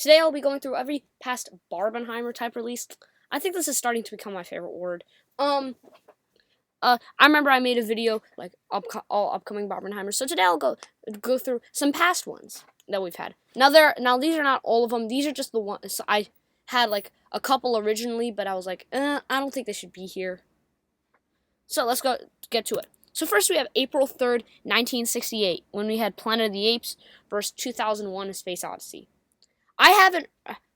Today I'll be going through every past Barbenheimer type release. I think this is starting to become my favorite word. I remember I made a video like all upcoming Barbenheimers. So today I'll go through some past ones that we've had. Now these are not all of them. These are just the ones. So I had like a couple originally, but I was like, I don't think they should be here. So let's get to it. So first we have April 3rd, 1968, when we had Planet of the Apes versus 2001: A Space Odyssey. I haven't.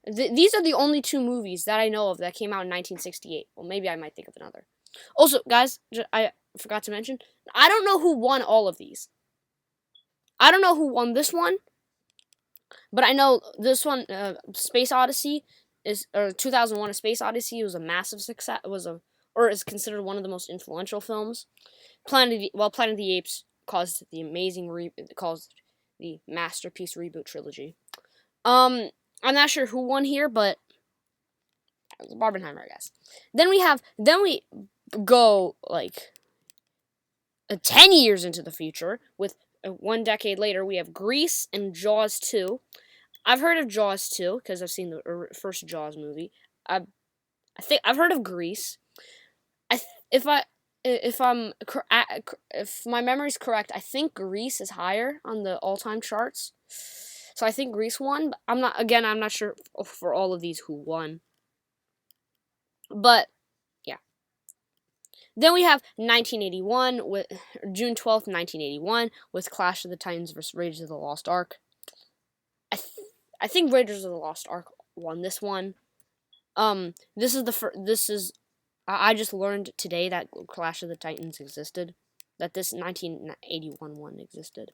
These are the only two movies that I know of that came out in 1968. Well, maybe I might think of another. Also, guys, I forgot to mention, I don't know who won all of these. I don't know who won this one, but I know this one, Space Odyssey, is 2001: A Space Odyssey was a massive success. Is considered one of the most influential films. Planet of the Apes caused the masterpiece reboot trilogy. I'm not sure who won here, but it was Barbenheimer, I guess. Then we go like 10 years into the future with 1 decade later. We have Grease and Jaws 2. I've heard of Jaws 2 because I've seen the first Jaws movie. I think I've heard of Grease. If my memory's correct, I think Grease is higher on the all-time charts. So I think Grease won. But I'm not sure for all of these who won. But yeah. Then we have 1981 with June 12th, 1981 with Clash of the Titans vs. Raiders of the Lost Ark. I think Raiders of the Lost Ark won this one. I just learned today that Clash of the Titans existed. That this 1981 one existed.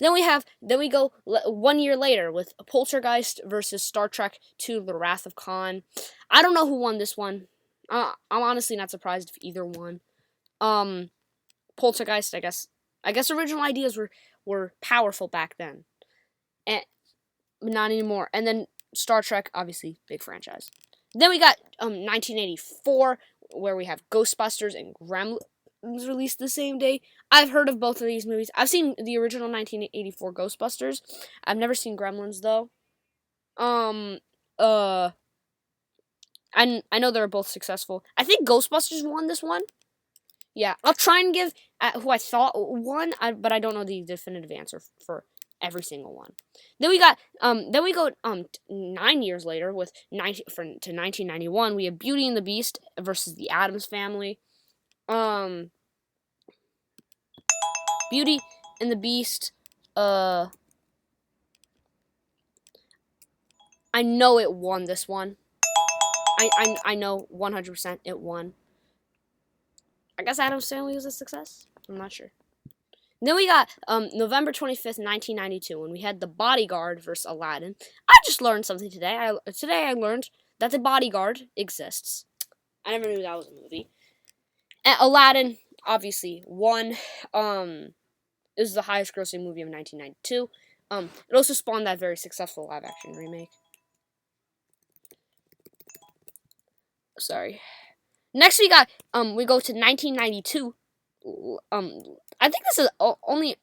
Then we go 1 year later with Poltergeist versus Star Trek II: The Wrath of Khan. I don't know who won this one. I'm honestly not surprised if either won. Poltergeist, I guess original ideas were powerful back then, and not anymore. And then Star Trek, obviously big franchise. Then we got 1984, where we have Ghostbusters and Gremlins released the same day. I've heard of both of these movies. I've seen the original 1984 Ghostbusters. I've never seen Gremlins though. I know they were both successful. I think Ghostbusters won this one. Yeah, I'll try and give who I thought won, but I don't know the definitive answer for every single one. Then we go 9 years later with 1991. We have Beauty and the Beast versus the Addams Family. Beauty and the Beast. I know it won this one. I know 100% it won. I guess Addams Family was a success. I'm not sure. Then we got November 25th, 1992, when we had The Bodyguard versus Aladdin. I just learned something today. Today I learned that The Bodyguard exists. I never knew that was a movie. And Aladdin obviously won. It was the highest grossing movie of 1992. It also spawned that very successful live action remake. Sorry. Next we go to 1992. I think this is only.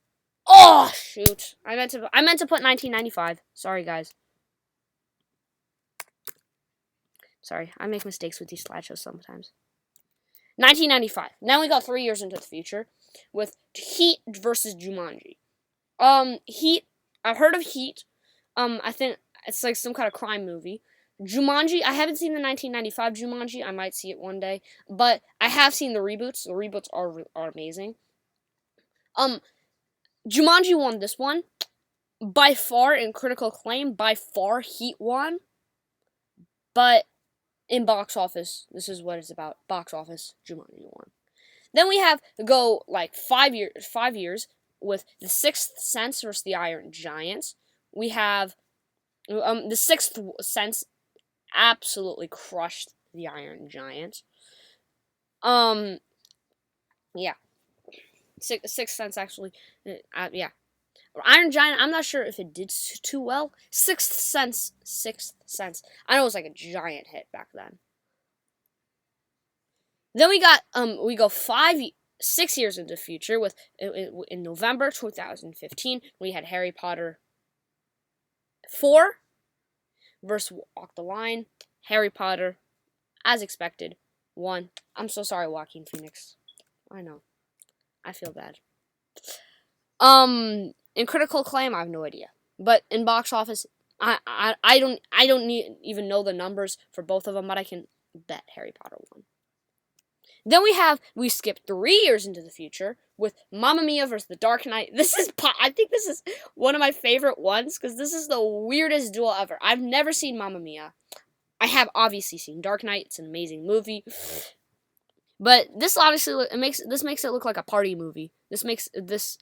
Oh shoot! I meant to put 1995. Sorry, guys. Sorry, I make mistakes with these slideshows sometimes. 1995. Now we got 3 years into the future with Heat versus Jumanji. Heat. I've heard of Heat. I think it's like some kind of crime movie. Jumanji, I haven't seen the 1995 Jumanji. I might see it one day, but I have seen the reboots. The reboots are amazing. Jumanji won this one by far in critical acclaim. By far, Heat won, but in box office, this is what it's about. Box office, Jumanji won. Then we go like 5 years with The Sixth Sense versus the Iron Giant. We have The Sixth Sense absolutely crushed the Iron Giant. Yeah. Sixth Sense actually, yeah. Iron Giant, I'm not sure if it did too well. Sixth Sense. I know it was like a giant hit back then. Then we go 6 years into the future with in November 2015 we had Harry Potter 4 versus Walk the Line. Harry Potter, as expected, won. I'm so sorry, Joaquin Phoenix. I know. I feel bad. In critical acclaim, I have no idea. But in box office, I don't even know the numbers for both of them, but I can bet Harry Potter won. Then we skip 3 years into the future with Mamma Mia versus The Dark Knight. I think this is one of my favorite ones because this is the weirdest duel ever. I've never seen Mamma Mia. I have obviously seen Dark Knight. It's an amazing movie. But this obviously makes it look like a party movie. This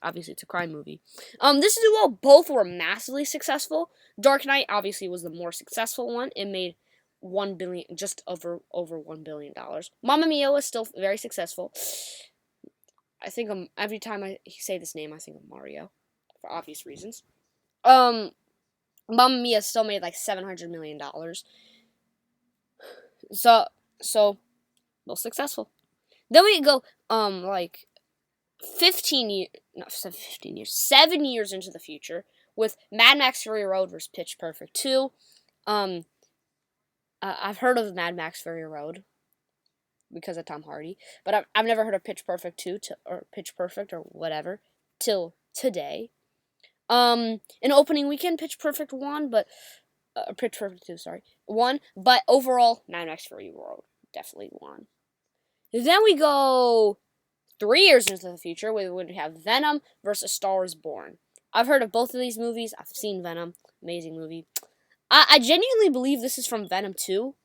obviously it's a crime movie. This duo both were massively successful. Dark Knight obviously was the more successful one. It made just over $1 billion. Mamma Mia was still very successful. I think every time I say this name, I think of Mario, for obvious reasons. Mamma Mia still made like $700 million. So most successful. Then we go like 7 years into the future with Mad Max Fury Road versus Pitch Perfect 2. I've heard of Mad Max Fury Road because of Tom Hardy, but I've never heard of Pitch Perfect 2 or Pitch Perfect or whatever till today. In opening weekend, Pitch Perfect won, but Pitch Perfect 2, won, but overall, Mad Max Fury Road definitely won. Then we go 3 years into the future, we would have Venom versus Star Wars Born. I've heard of both of these movies. I've seen Venom. Amazing movie. I genuinely believe this is from Venom 2.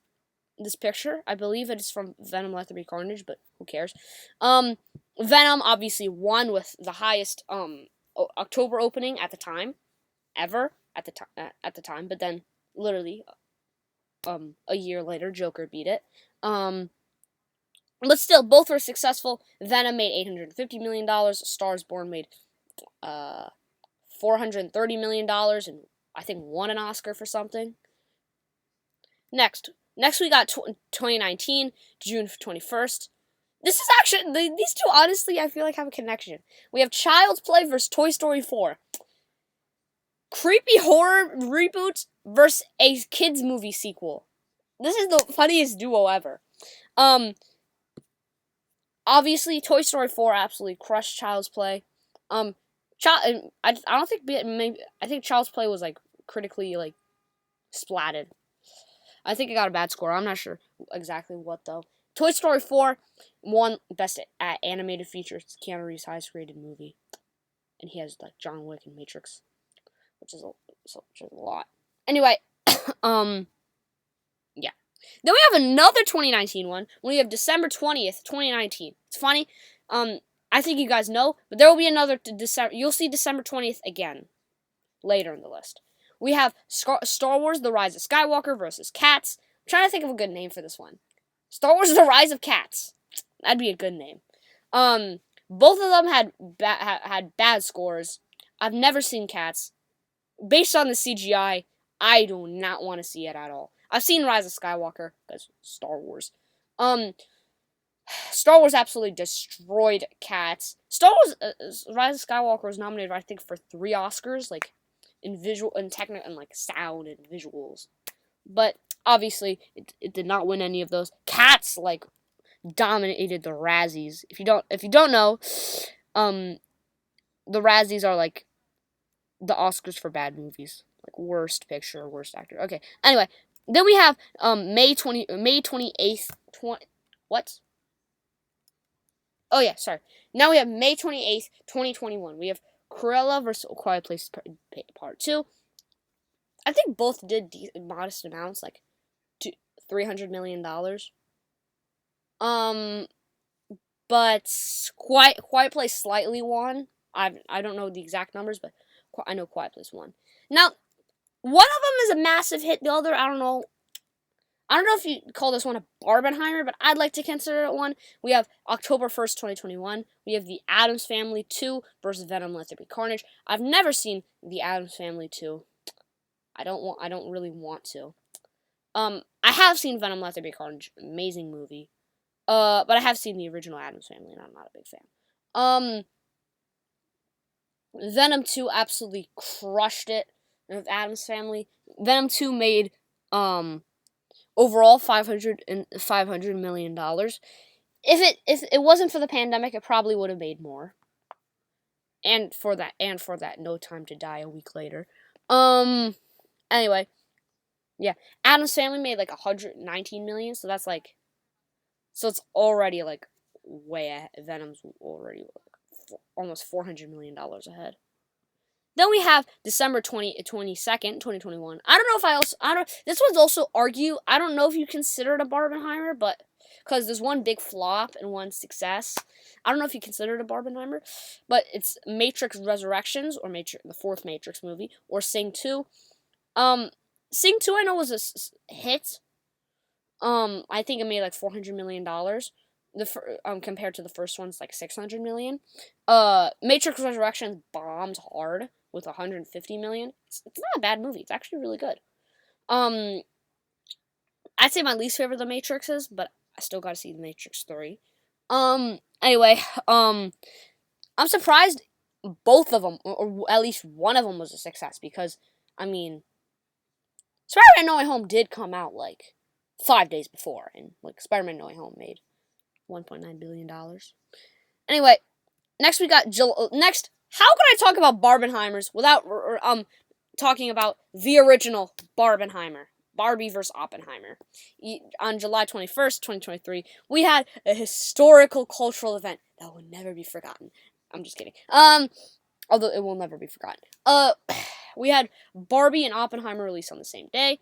This picture. I believe it is from Venom Let There Be Carnage, but who cares? Venom obviously won with the highest October opening at the time. Ever. At the time. But then, literally, a year later, Joker beat it. But still, both were successful. Venom made $850 million. Star Wars Born made $430 million, and I think won an Oscar for something. Next we got 2019, June 21st. This is actually, these two, honestly, I feel like have a connection. We have Child's Play versus Toy Story 4. Creepy horror reboot versus a kids movie sequel. This is the funniest duo ever. Obviously, Toy Story 4 absolutely crushed Child's Play. I don't think I think Child's Play was like critically like splatted. I think it got a bad score. I'm not sure exactly what though. Toy Story 4 won best animated feature. It's Keanu Reeves' highest rated movie, and he has like John Wick and Matrix, which is a lot. Anyway, yeah. Then we have another 2019 one. We have December 20th, 2019. It's funny. I think you guys know, but there will be another December. You'll see December 20th again later in the list. We have Star Wars: The Rise of Skywalker versus Cats. I'm trying to think of a good name for this one. Star Wars: The Rise of Cats. That'd be a good name. Both of them had bad scores. I've never seen Cats. Based on the CGI, I do not want to see it at all. I've seen Rise of Skywalker because Star Wars. Star Wars absolutely destroyed Cats. Star Wars Rise of Skywalker was nominated, I think, for 3 Oscars, like in visual and technical and like sound and visuals. But obviously, it did not win any of those. Cats like dominated the Razzies. If you don't know, the Razzies are like the Oscars for bad movies, like worst picture, worst actor. Okay. Anyway, then we have May 28th. What? Oh yeah, sorry. Now we have May 28th, 2021. We have Cruella versus A Quiet Place Part 2. I think both did modest amounts, like $300 million. But Quiet Place slightly won. I don't know the exact numbers, but I know Quiet Place won. Now, one of them is a massive hit. The other, I don't know if you call this one a barbenheimer, but I'd like to consider it one. We have October 1st, 2021. We have The Addams Family 2 versus Venom Let There Be Carnage. I've never seen The Addams Family 2. I don't really want to. I have seen Venom Let There Be Carnage. Amazing movie. But I have seen the original Addams Family, and I'm not a big fan. Venom 2 absolutely crushed it with Addams Family. Venom 2 made Overall, $500 million. If it wasn't for the pandemic, it probably would have made more. And for that, No Time to Die a week later. Anyway, yeah, Adam's Family made like 119 million, so that's like, so it's already like way ahead. Venom's already like almost $400 million ahead. Then we have December 22nd, 2021. I don't know if this one's also I don't know if you consider it a Barbenheimer, but because there's one big flop and one success. I don't know if you consider it a Barbenheimer, but it's Matrix Resurrections, or the fourth Matrix movie, or Sing 2. Sing 2 I know was a hit. I think it made like $400 million. Compared to the first one's like 600 million. Matrix Resurrections bombed hard with 150 million. It's not a bad movie. It's actually really good. I'd say my least favorite of the Matrixes, but I still gotta see the Matrix 3. Anyway, I'm surprised both of them, or at least one of them, was a success, because, I mean, Spider-Man No Way Home did come out like 5 days before, and like Spider-Man No Way Home made $1.9 billion. Anyway, next we got next. How could I talk about Barbenheimers without talking about the original Barbenheimer, Barbie vs. Oppenheimer? On July 21st, 2023, we had a historical cultural event that will never be forgotten. I'm just kidding. Although it will never be forgotten. We had Barbie and Oppenheimer released on the same day.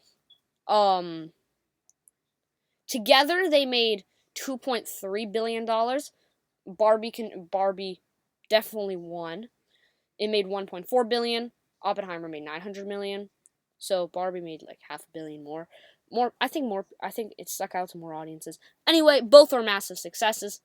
Together they made $2.3 billion. Barbie definitely won. It made $1.4 billion. Oppenheimer made $900 million. So Barbie made like $500 million more. I think it stuck out to more audiences. Anyway, both are massive successes.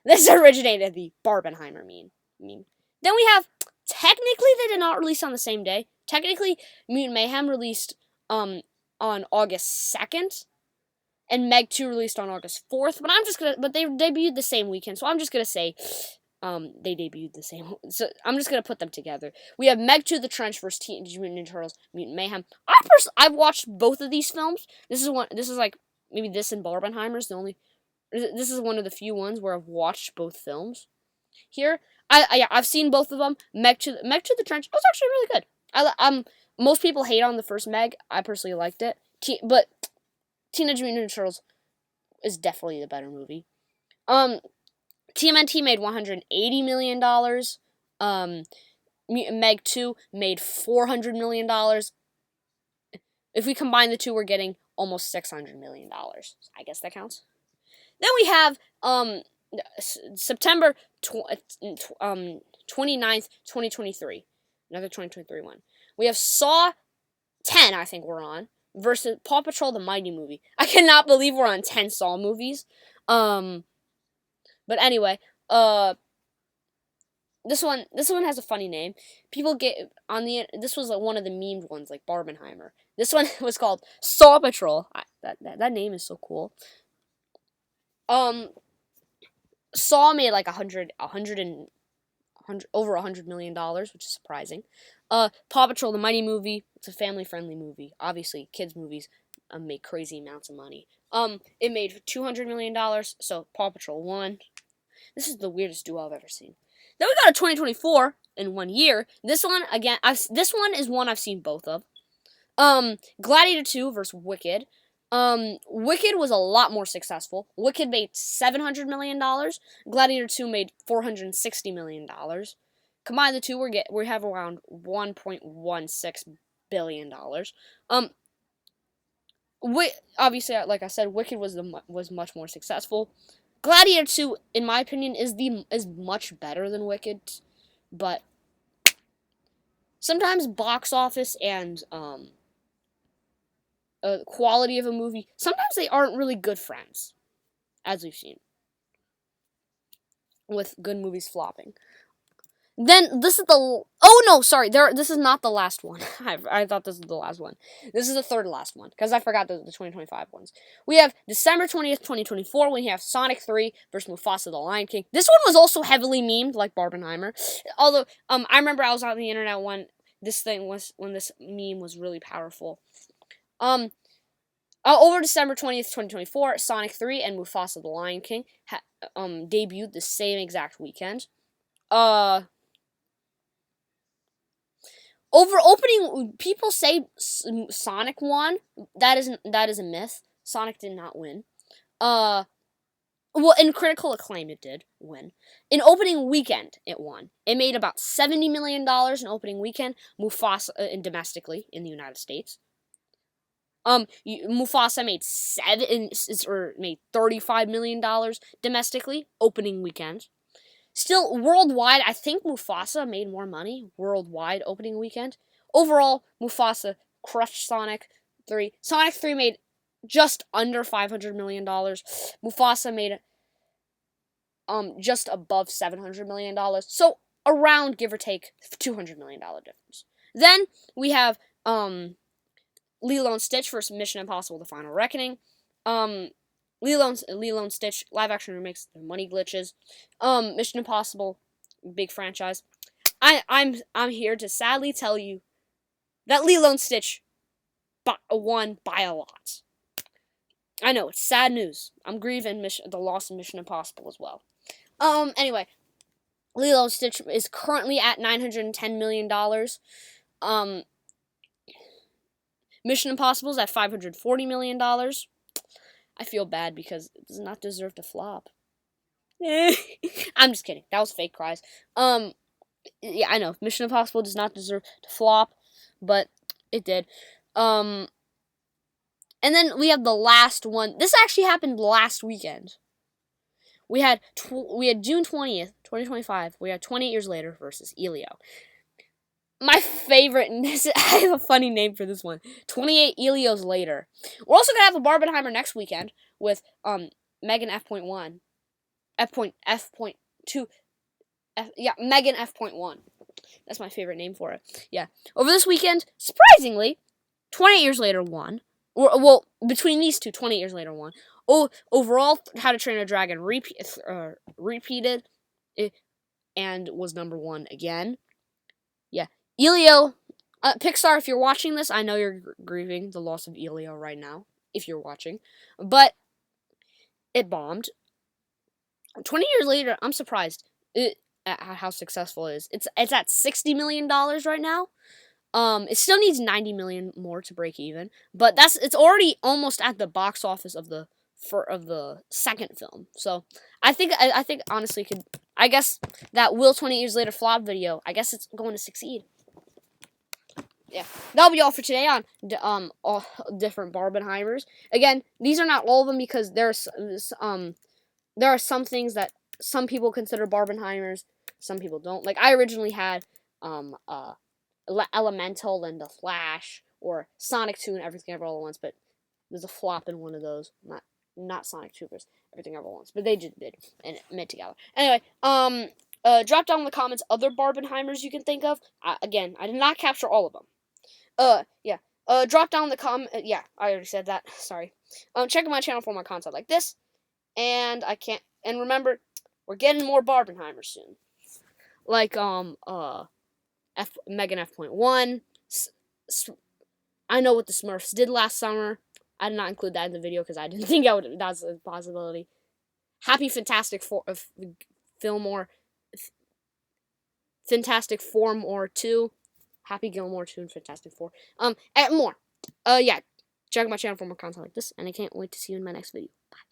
This originated the Barbenheimer meme. Then we have, technically they did not release on the same day. Technically, Mutant Mayhem released on August 2nd. And Meg 2 released on August 4th, but they debuted the same weekend, so I'm just gonna say, they debuted the same, so I'm just gonna put them together. We have Meg 2, The Trench vs. Teenage Mutant Ninja Turtles, Mutant Mayhem. I've watched both of these films. This is like, maybe this and Barbenheimer's this is one of the few ones where I've watched both films. Here, I've seen both of them. Meg 2, The Trench, it was actually really good. Most people hate on the first Meg. I personally liked it, but Teenage Mutant Ninja Turtles is definitely the better movie. TMNT made $180 million. Meg 2 made $400 million. If we combine the two, we're getting almost $600 million. I guess that counts. Then we have September 29th, 2023. Another 2023 one. We have Saw 10, I think we're on, versus Paw Patrol the Mighty Movie. I cannot believe we're on 10 Saw movies. But anyway, this one has a funny name. People get on this was like one of the memed ones, like Barbenheimer. This one was called Saw Patrol. That name is so cool. Saw made like over $100 million, which is surprising. Paw Patrol the Mighty Movie. It's a family-friendly movie. Obviously, kids' movies make crazy amounts of money. It made $200 million, so Paw Patrol won. This is the weirdest duo I've ever seen. Then we got a 2024 in 1 year. This one, again, this one is one I've seen both of. Gladiator 2 versus Wicked. Wicked was a lot more successful. Wicked made $700 million. Gladiator 2 made $460 million. Combine the two, we have around $1.16 billion. Obviously, like I said, Wicked was much more successful. Gladiator 2, in my opinion, is much better than Wicked, but sometimes box office and quality of a movie, sometimes they aren't really good friends, as we've seen with good movies flopping. Then this is this is not the last one. I thought this was the last one. This is the third last one, because I forgot the 2025 ones. We have December 20th, 2024, when you have Sonic 3 versus Mufasa the Lion King. This one was also heavily memed, like Barbenheimer. Although, I remember I was on the internet when this meme was really powerful. Over December 20th, 2024, Sonic 3 and Mufasa the Lion King debuted the same exact weekend. Over opening, people say Sonic won. That is a myth. Sonic did not win. Well, in critical acclaim, it did win. In opening weekend, it won. It made about $70 million in opening weekend. Mufasa, domestically in the United States. Mufasa made $35 million domestically opening weekend. Still, worldwide, I think Mufasa made more money worldwide opening weekend. Overall, Mufasa crushed Sonic 3. Sonic 3 made just under $500 million. Mufasa made just above $700 million. So around, give or take, $200 million difference. Then we have Lilo and Stitch versus Mission Impossible: The Final Reckoning. Lilo and Stitch live action remakes, their money glitches. Mission Impossible, big franchise. I'm here to sadly tell you that Lilo and Stitch won by a lot. I know, it's sad news. I'm grieving the loss of Mission Impossible as well. Anyway, Lilo and Stitch is currently at $910 million. Mission Impossible is at $540 million. I feel bad because it does not deserve to flop. I'm just kidding. That was fake cries. Yeah, I know. Mission Impossible does not deserve to flop, but it did. And then we have the last one. This actually happened last weekend. We had June 20th, 2025. We had 28 Years Later versus Elio. My favorite. I have a funny name for this one. 28 Elios Later. We're also gonna have a Barbenheimer next weekend with Megan F.1, F.2, Megan F.1. That's my favorite name for it. Yeah. Over this weekend, surprisingly, 28 Years Later won. Well, between these two, 28 Years Later won. Overall, How to Train a Dragon repeated it and was number 1 again. Yeah. Elio, Pixar, if you're watching this, I know you're grieving the loss of Elio right now, if you're watching. But it bombed. 20 years later, I'm surprised at how successful it is. It's at $60 million right now. It still needs 90 million more to break even, but it's already almost at the box office of the second film. So I think honestly I guess that will 20 Years Later flop video, I guess it's going to succeed. Yeah, that'll be all for today on all different Barbenheimers. Again, these are not all of them because there are some things that some people consider Barbenheimers, some people don't. Like I originally had Elemental and The Flash, or Sonic 2 and Everything Ever All at Once, but there's a flop in one of those. Not Sonic 2 versus Everything Ever All at Once, but they just did and met together. Anyway, drop down in the comments other Barbenheimers you can think of. Again, I did not capture all of them. Yeah. Drop down in the yeah, I already said that. Sorry. Check out my channel for more content like this. And remember, we're getting more Barbenheimers soon. Like, Megan F.1. I know what the Smurfs did last summer. I did not include that in the video because I didn't think that's a possibility. Happy Fantastic Four more 2. Happy Gilmore 2 and Fantastic Four. And more. Yeah. Check out my channel for more content like this, and I can't wait to see you in my next video.